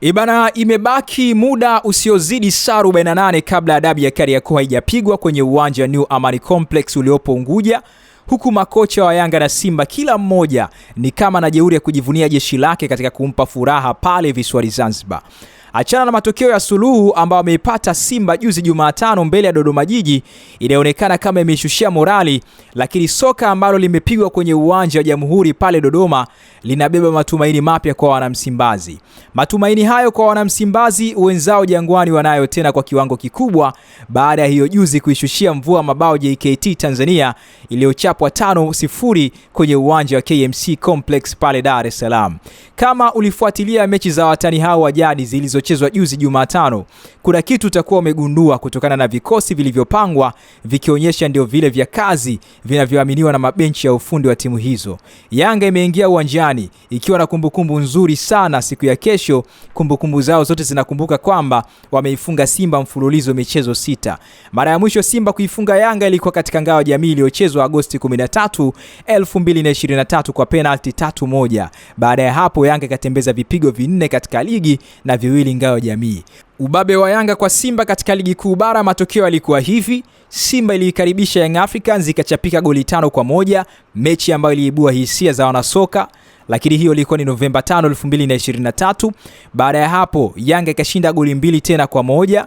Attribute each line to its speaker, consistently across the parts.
Speaker 1: Ibana, imebaki muda usiozidi saa 48 kabla ya dabi ya Kariakoo haijapigwa kwenye uwanja wa New Amani Complex uliopo Unguja, huku makocha wa Yanga na Simba kila mmoja ni kama na jeuri ya kujivunia jeshi lake katika kumpa furaha pale visiwani Zanzibar. Achana na matokeo ya suluhu ambao ameipata Simba juzi Jumatano mbele ya Dodoma Jiji, inaonekana kama imeshushia morali, lakini soka ambalo limepigwa kwenye uwanja wa Jamhuri pale Dodoma linabeba matumaini mapya kwa wanamsimbazi. Matumaini hayo kwa wanamsimbazi wenzao Jangwani wanayo tena kwa kiwango kikubwa baada ya hiyo juzi kuishushia mvua mabao JKT Tanzania iliyochapwa 5-0 kwenye uwanja wa KMC Complex pale Dar es Salaam. Kama ulifuatilia mechi za watani hao wa jadi zilizochezwa juzi Jumatano, kuna kitu utakuwa umegundua kutokana na vikosi vilivyopangwa vikionyesha ndio vile vya kazi vinavyoaminiwa na mabenchi ya ufundi wa timu hizo. Yanga imeingia uwanjani ikiwa na kumbukumbu nzuri sana siku ya kesho. Kumbukumbu zao zote zinakumbuka kwamba wameifunga Simba mfululizo michezo 6. Mara ya mwisho Simba kuifunga Yanga ilikuwa katika ngao ya jamii iliyochezwa Agosti 13, 2023 kwa penalti 3-1. Baada ya hapo Yanga ikatembeza vipigo 4 katika ligi na 2 ngao ya jamii. Ubabe wa Yanga kwa Simba katika ligi kuu bara, matokeo yalikuwa hivi: Simba iliikaribisha Young Africans ikachapika goli 5-1, mechi ambayo iliibua hisia za wanasoka, lakini hiyo ilikuwa ni Novemba 5, 2023. Baada ya hapo Yanga ikashinda goli 2 tena kwa 1,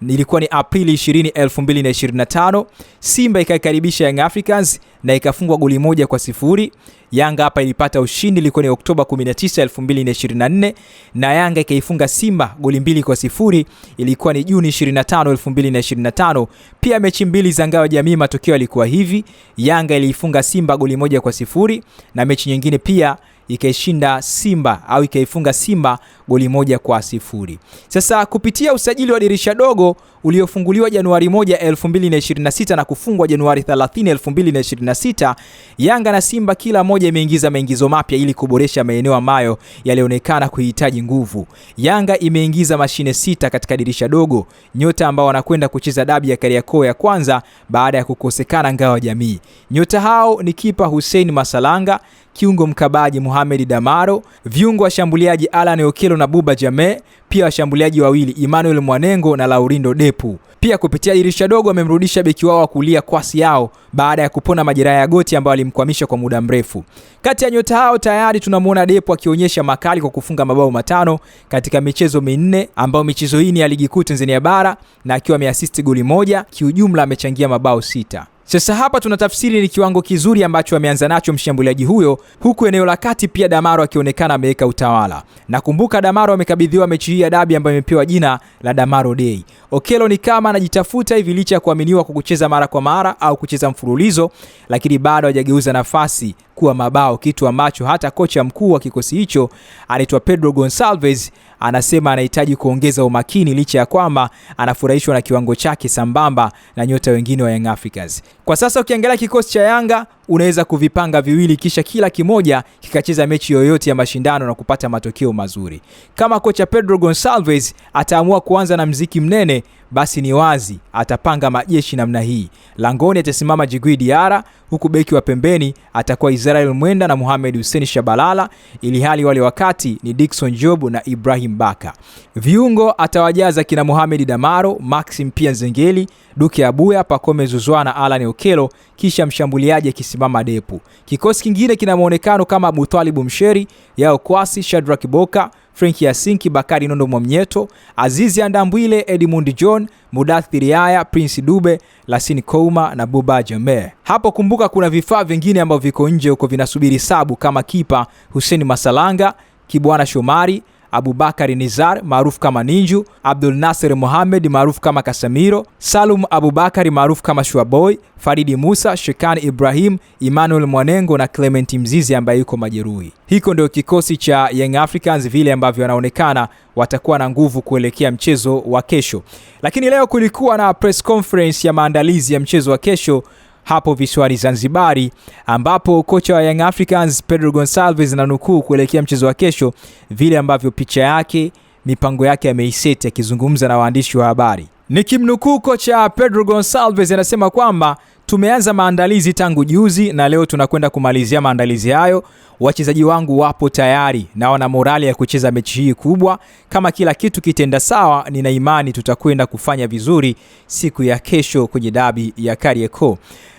Speaker 1: ilikuwa ni Aprili 20, 2025. Simba ikaikaribisha Young Africans na ikafungwa goli 1-0. Yanga hapa ilipata ushindi, ilikuwa ni Oktoba 19, 2024, na Yanga ikaifunga Simba goli 2-0, ilikuwa ni Juni 25, 2025. Pia mechi mbili za ngao ya jamii matokeo yalikuwa hivi: Yanga iliifunga Simba goli 1-0 na mechi nyingine pia ikaishinda Simba au ikaifunga Simba goli 1-0. Sasa kupitia usajili wa dirisha dogo uliofunguliwa Januari 1, 2026 na kufungwa Januari 30, 2026, Yanga na Simba kila moja imeingiza maingizo mapya ili kuboresha maeneo ambayo yalionekana kuhitaji nguvu. Yanga imeingiza mashine 6 katika dirisha dogo, nyota ambao wanakwenda kucheza dabi ya Kariakoo ya kwanza baada ya kukosekana ngao ya jamii. Nyota hao ni kipa Hussein Masalanga, kiungo mkabaji Mohamed Damaro, viungo washambuliaji Alan Okello na Buba Jame, pia washambuliaji wawili Emmanuel Mwanengo na Laurindo Depu. Pia kupitia dirisha dogo wamemrudisha beki wao wa kulia Kwasi Yao baada ya kupona majeraha ya goti ambayo alimkwamisha kwa muda mrefu. Kati ya nyota hao tayari tunamuona Depu akionyesha makali kwa kufunga mabao 5 katika michezo 4, ambao michezo hii ni ya ligi kuu Tanzania bara, na akiwa ameassist goli 1, kiujumla amechangia mabao 6. Sasa hapa tunatafsiri ni kiwango kizuri ambacho ameanza nacho mshambuliaji huyo, huku eneo la kati pia Damaro akionekana ameweka utawala. Nakumbuka Damaro amekabidhiwa mechi hii ya dabi ambayo imepewa jina la Damaro Day. Okello ni kama anajitafuta hivi licha ya kuaminiwa kwa kucheza mara kwa mara au kucheza mfululizo, lakini bado hajageuza nafasi kuwa mabao, kitu ambacho hata kocha mkuu wa kikosi hicho anaitwa Pedro Gonçalves anasema anahitaji kuongeza umakini, licha ya kwamba anafurahishwa na kiwango chake sambamba na nyota wengine wa Young Africans. Kwa sasa ukiangalia kikosi cha Yanga unaweza kuvipanga viwili kisha kila kimoja kikacheza mechi yoyote ya mashindano na kupata matokeo mazuri. Kama kocha Pedro Gonçalves ataamua kuanza na mziki mnene, basi ni wazi atapanga majeshi namna hii. Langoni atasimama Djigui Diarra, huku beki wa pembeni atakuwa Israel Mwenda na Mohamed Hussein Shabalala, ili hali wale wakati ni Dickson Job na Ibrahim Baka. Viungo atawajaza kina Mohamed Damaro, Maxim pia Nzengeli, Duke Abuya, Pacome Zouzoua na Alan Okello, kisha mshambuliaji akisimama Depu. Kikosi kingine kina muonekano kama Abutwalibu Msheri, Yao Kwasi, Shadrack Boka, Frenki Yasinki, Bakari Nondo Mwamnyeto, Azizi Andambwile, Edmund John, Mudathir Yahya, Prince Dube, Lasine Kouma na Buba Jame. Hapo kumbuka kuna vifaa vingine ambavyo viko nje huko vinasubiri sabu, kama kipa Hussein Masalanga, Kibwana Shomari, Abubakar Nizar maarufu kama Ninju, Abdul Nasser Mohamed maarufu kama Casemiro, Salum Abubakar maarufu kama Shuaboy, Faridi Musa, Shekan Ibrahim, Emmanuel Mwanengo na Clement Mzizi ambaye yuko majeruhi. Hiko ndio kikosi cha Young Africans vile ambavyo wanaonekana watakuwa na nguvu kuelekea mchezo wa kesho. Lakini leo kulikuwa na press conference ya maandalizi ya mchezo wa kesho hapo visiwani Zanzibari, ambapo kocha wa Young Africans Pedro Gonçalves ananukuu kuelekea mchezo wa kesho vile ambavyo picha yake, mipango yake ameiseti, akizungumza na waandishi wa habari. Nikimnukuu kocha Pedro Gonçalves anasema kwamba Tumeanza maandalizi tangu juzi na leo tunakwenda kumalizia maandalizi hayo. Wachezaji wangu wapo tayari na wana morali ya kucheza mechi hii kubwa. Kama kila kitu kitenda sawa, nina imani tutakwenda kufanya vizuri siku ya kesho kwenye dabi ya Kariakoo.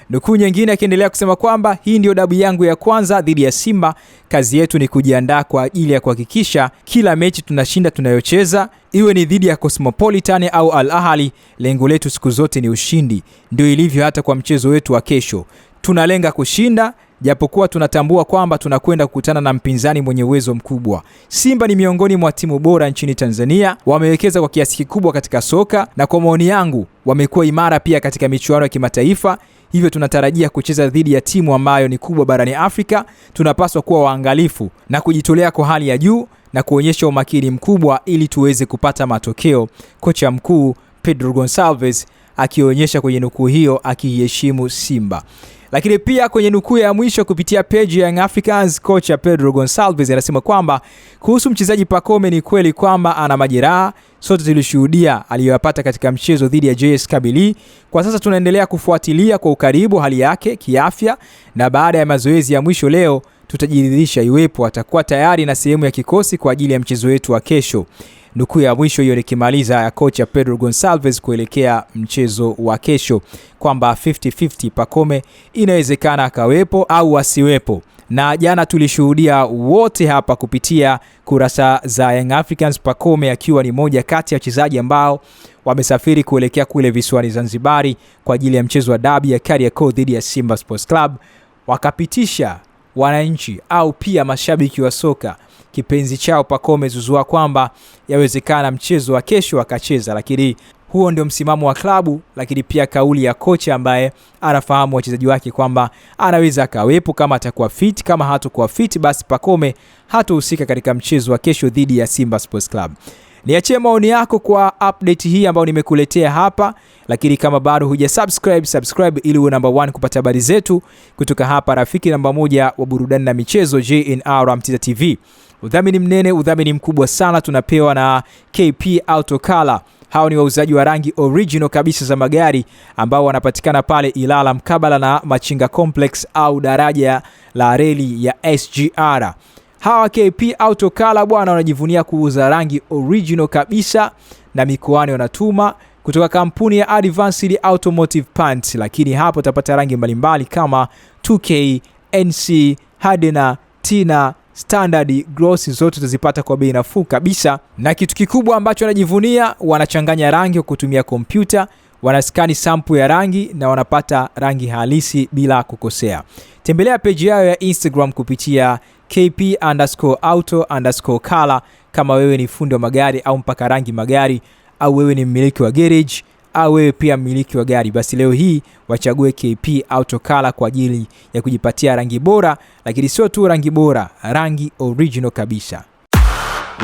Speaker 1: Nukuu nyingine akiendelea kusema kwamba hii ndio dabi yangu ya kwanza dhidi ya Simba. Kazi yetu ni kujiandaa kwa ajili ya kuhakikisha kila mechi tunashinda tunayocheza, iwe ni dhidi ya Cosmopolitan au Al Ahly. Lengo letu siku zote ni ushindi. Ndio ilivyo hata kwa mchezo wetu wa kesho. Tunalenga kushinda, japokuwa tunatambua kwamba tunakwenda kukutana na mpinzani mwenye uwezo mkubwa. Simba ni miongoni mwa timu bora nchini Tanzania, wamewekeza kwa kiasi kikubwa katika soka na kwa maoni yangu wamekuwa imara pia katika michuano ya kimataifa. Hivyo tunatarajia kucheza dhidi ya timu ambayo ni kubwa barani Afrika. Tunapaswa kuwa waangalifu na kujitolea kwa hali ya juu na kuonyesha umakini mkubwa ili tuweze kupata matokeo. Kocha mkuu Pedro Gonçalves akionyesha kwenye nukuu hiyo akiheshimu Simba. Lakini pia kwenye nukuu ya mwisho kupitia page ya Young Africans, kocha Pedro Gonçalves anasema kwamba kuhusu mchezaji Pacome ni kweli kwamba ana majeraha. Sote tulishuhudia aliyopata katika mchezo dhidi ya JS Kabylie. Kwa sasa tunaendelea kufuatilia kwa ukaribu hali yake kiafya, na baada ya mazoezi ya mwisho leo tutajiridhisha iwepo atakuwa tayari na sehemu ya kikosi kwa ajili ya mchezo wetu wa kesho. Nukuu ya mwisho hiyo nikimaliza ya kocha Pedro Gonçalves kuelekea mchezo wa kesho kwamba 50-50 Pacome inawezekana akawepo au asiwepo. Na jana tulishuhudia wote hapa kupitia kurasa za Young Africans, Pacome akiwa ni moja kati ya wachezaji ambao wamesafiri kuelekea kule visiwani Zanzibari kwa ajili ya mchezo wa dabi ya Kariakoo dhidi ya Simba Sports Club. Wakapitisha wananchi au pia mashabiki wa soka kipenzi chao Pacome Zouzoua kwamba yawezekana mchezo wa kesho akacheza. Lakini huo ndio msimamo wa klabu, lakini pia kauli ya kocha ambaye anafahamu wachezaji wake kwamba anaweza akawepo kama atakuwa fit. Kama hatakuwa fit, basi Pacome hatohusika katika mchezo wa kesho dhidi ya Simba Sports Club. Niachie maoni yako kwa update hii ambayo nimekuletea hapa, lakini kama bado subscribe ili uwe number 1 kupata habari zetu kutoka hapa, rafiki namba 1 wa burudani na michezo JNR Mtiza TV. Udhamini mnene, udhamini mkubwa sana tunapewa na KP Auto Color. Hao ni wauzaji wa rangi original kabisa za magari ambao wanapatikana pale Ilala mkabala na Machinga Complex au daraja la reli ya SGR. Hawa KP Auto Color bwana wanajivunia kuuza rangi original kabisa na mikoani wanatuma kutoka kampuni ya Advanced Automotive Paints. Lakini hapo utapata rangi mbalimbali kama 2K, NC, Hardener, Tina, Standard, Gloss, zote utazipata kwa bei nafuu kabisa. Na kitu kikubwa ambacho wanajivunia, wanachanganya rangi kwa kutumia kompyuta, wanaskani sample ya rangi na wanapata rangi halisi bila kukosea. Tembelea page yao ya Instagram kupitia KP_auto_color kama wewe ni fundi wa magari au mpaka rangi magari, au wewe ni mmiliki wa garage, au wewe pia mmiliki wa gari, basi leo hii wachague KP Auto Color kwa ajili ya kujipatia rangi bora. Lakini sio tu rangi bora, rangi original kabisa.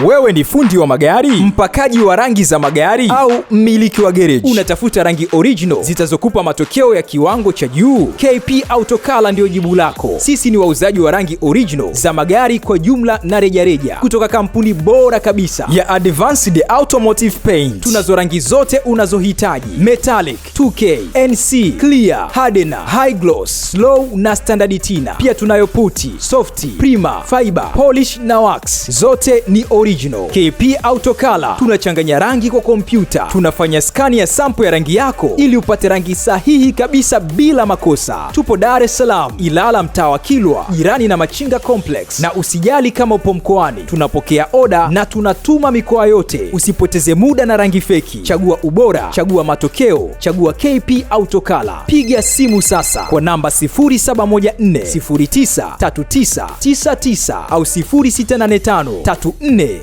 Speaker 1: Wewe ni fundi wa magari, mpakaji wa rangi za magari, au mmiliki wa garage, unatafuta rangi original zitazokupa matokeo ya kiwango cha juu? KP Auto Color ndio jibu lako. Sisi ni wauzaji wa rangi original za magari kwa jumla na rejareja kutoka kampuni bora kabisa ya Advanced Automotive Paint. Tunazo rangi zote unazohitaji: metallic, 2K, NC, clear, hardener, high gloss, slow na standard tina. Pia tunayo puti, softy, prima, fiber, polish na wax. Zote ni original. KP Auto Color tunachanganya rangi kwa kompyuta. Tunafanya skani ya sample ya rangi yako ili upate rangi sahihi kabisa bila makosa. Tupo Dar es Salaam, Ilala mtaa wa Kilwa, jirani na Machinga Complex. Na usijali kama upo mkoani, tunapokea oda na tunatuma mikoa yote. Usipoteze muda na rangi feki. Chagua ubora, chagua matokeo, chagua KP Auto Color. Piga simu sasa kwa namba 0714093999 au 0685346735.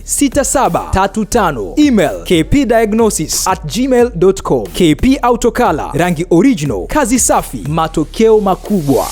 Speaker 1: Email kpdiagnosis@gmail.com. KP Auto Color, rangi original, kazi safi, matokeo makubwa.